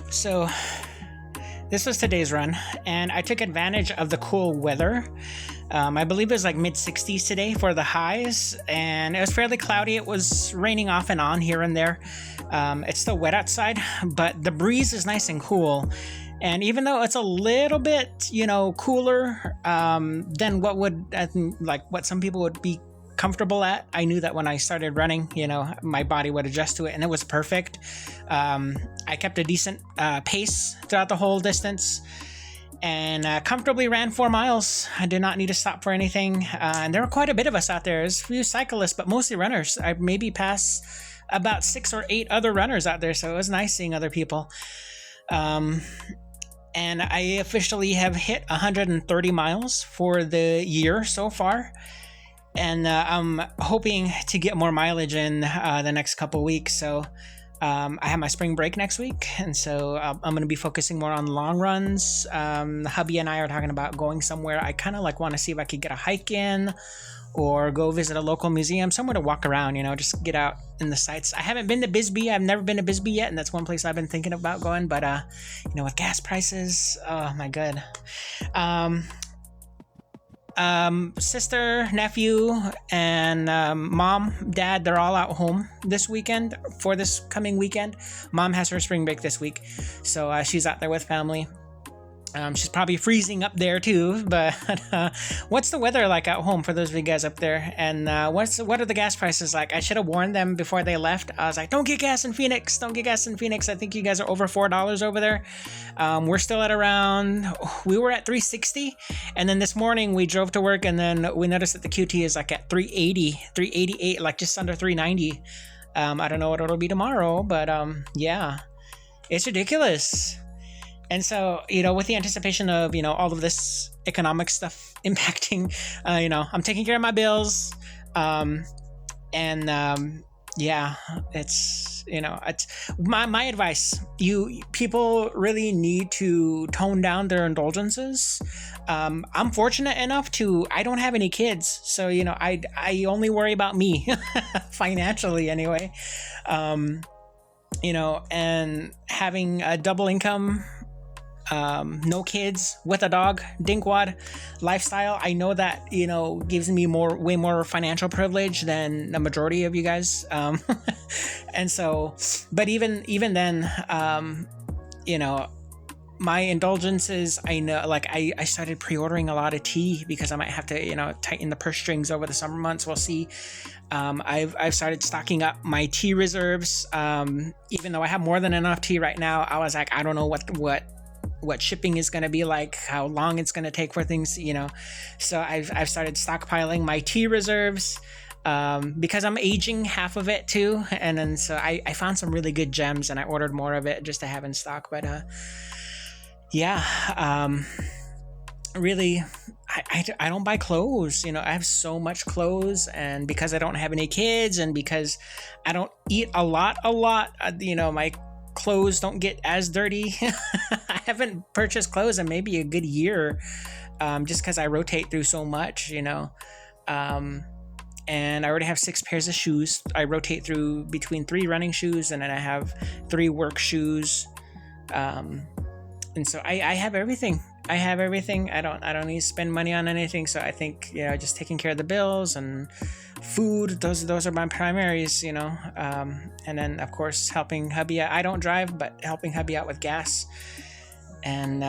So this was today's run, and I took advantage of the cool weather. I believe it was like mid 60s today for the highs, and it was fairly cloudy. It was raining off and on here and there. It's still wet outside, but the breeze is nice and cool. And even though it's a little bit, cooler than what some people would be comfortable at, I knew that when I started running, my body would adjust to it, and it was perfect. I kept a decent pace throughout the whole distance, and comfortably ran 4 miles. I did not need to stop for anything, and there were quite a bit of us out there. There's a few cyclists, but mostly runners. I maybe passed about 6 or 8 other runners out there, so it was nice seeing other people. And I officially have hit 130 miles for the year so far. And I'm hoping to get more mileage in the next couple weeks. So I have my spring break next week. And so I'm going to be focusing more on long runs. Hubby and I are talking about going somewhere. I kind of want to see if I could get a hike in or go visit a local museum, somewhere to walk around, just get out in the sights. I haven't been to Bisbee. I've never been to Bisbee yet, and that's one place I've been thinking about going. But, with gas prices, oh my God. Sister, nephew, and mom, dad, they're all out home this weekend for this coming weekend. Mom has her spring break this week, so she's out there with family. She's probably freezing up there too, but what's the weather like at home for those of you guys up there? And what are the gas prices like? I should have warned them before they left. I was like, don't get gas in Phoenix. Don't get gas in Phoenix. I think you guys are over $4 over there. We're still at we were at $3.60. And then this morning we drove to work, and then we noticed that the QT is like at $3.80, $3.88, like just under $3.90. I don't know what it'll be tomorrow, but yeah, it's ridiculous. And so, with the anticipation of, all of this economic stuff impacting, I'm taking care of my bills. Yeah, it's my advice. People really need to tone down their indulgences. I'm fortunate enough I don't have any kids. So, I only worry about me financially anyway. And having a double income, no kids with a dog, dinkwad lifestyle, I know that gives me way more financial privilege than the majority of you guys, and so, but even then, my indulgences, I know, I started pre-ordering a lot of tea because I might have to tighten the purse strings over the summer months. We'll see. I've started stocking up my tea reserves, even though I have more than enough tea right now. I was like, I don't know what shipping is going to be like, how long it's going to take for things, so I've started stockpiling my tea reserves, because I'm aging half of it too. And then so I found some really good gems, and I ordered more of it just to have in stock. But really, I don't buy clothes. I have so much clothes, and because I don't have any kids, and because I don't eat a lot, my clothes don't get as dirty. I haven't purchased clothes in maybe a good year, just because I rotate through so much, and I already have 6 pairs of shoes. I rotate through between 3 running shoes, and then I have 3 work shoes, and so I have everything. I don't need to spend money on anything. So I think, just taking care of the bills and food, those are my primaries, and then of course helping hubby out. I don't drive, but helping hubby out with gas. And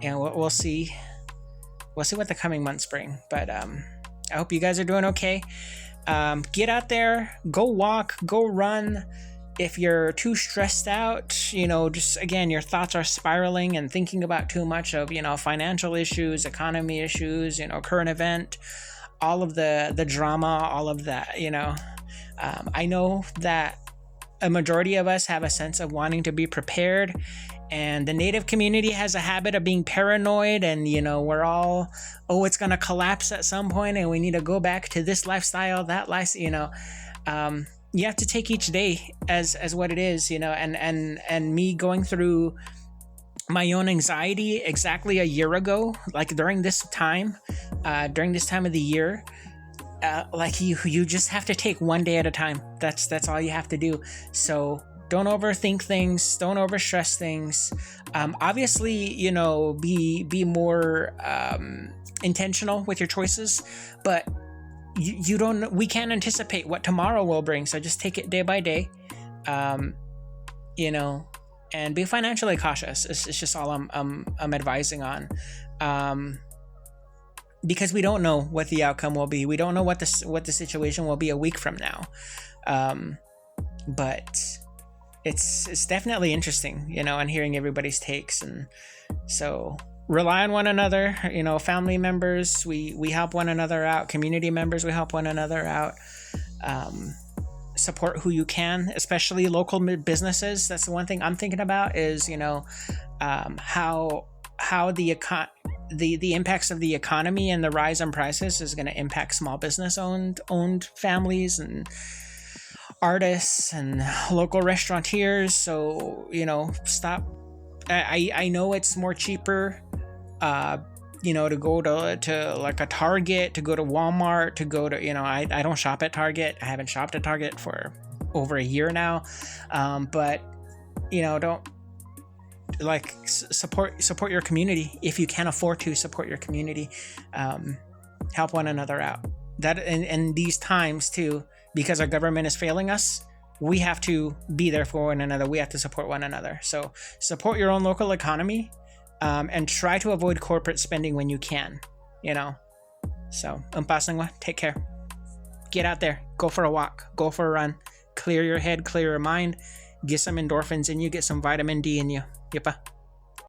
we'll see what the coming months bring. But I hope you guys are doing okay. Get out there, go walk, go run. If you're too stressed out, just again, your thoughts are spiraling and thinking about too much of, financial issues, economy issues, current event, all of the drama, all of that, I know that a majority of us have a sense of wanting to be prepared, and the Native community has a habit of being paranoid, and, we're all, it's going to collapse at some point, and we need to go back to this lifestyle, that lifestyle, you have to take each day as what it is, and me going through my own anxiety exactly a year ago, like during this time of the year, you just have to take one day at a time. That's all you have to do. So Don't overthink things. Don't overstress things. Obviously, you know, be more intentional with your choices, but you don't. We can't anticipate what tomorrow will bring. So just take it day by day. You know, and be financially cautious. It's just all I'm advising on. Because we don't know what the outcome will be. We don't know what the situation will be a week from now. But it's definitely interesting, you know, and hearing everybody's takes. And so rely on one another, you know, family members, we help one another out, community members, we help one another out. Support who you can, especially local businesses. That's the one thing I'm thinking about is, you know, how the impacts of the economy and the rise in prices is going to impact small business owned families and artists and local restaurateurs. So, you know, stop. I know it's more cheaper, you know, to go to like a Target, to go to Walmart, to go to, you know, I don't shop at Target. I haven't shopped at Target for over a year now. But, you know, don't like support your community. If you can afford to support your community, help one another out. That in these times too, because our government is failing us, we have to be there for one another. We have to support one another. So support your own local economy, and try to avoid corporate spending when you can, you know. So, take care. Get out there, go for a walk, go for a run, clear your head, clear your mind, get some endorphins in you, get some vitamin D in you. Yipa.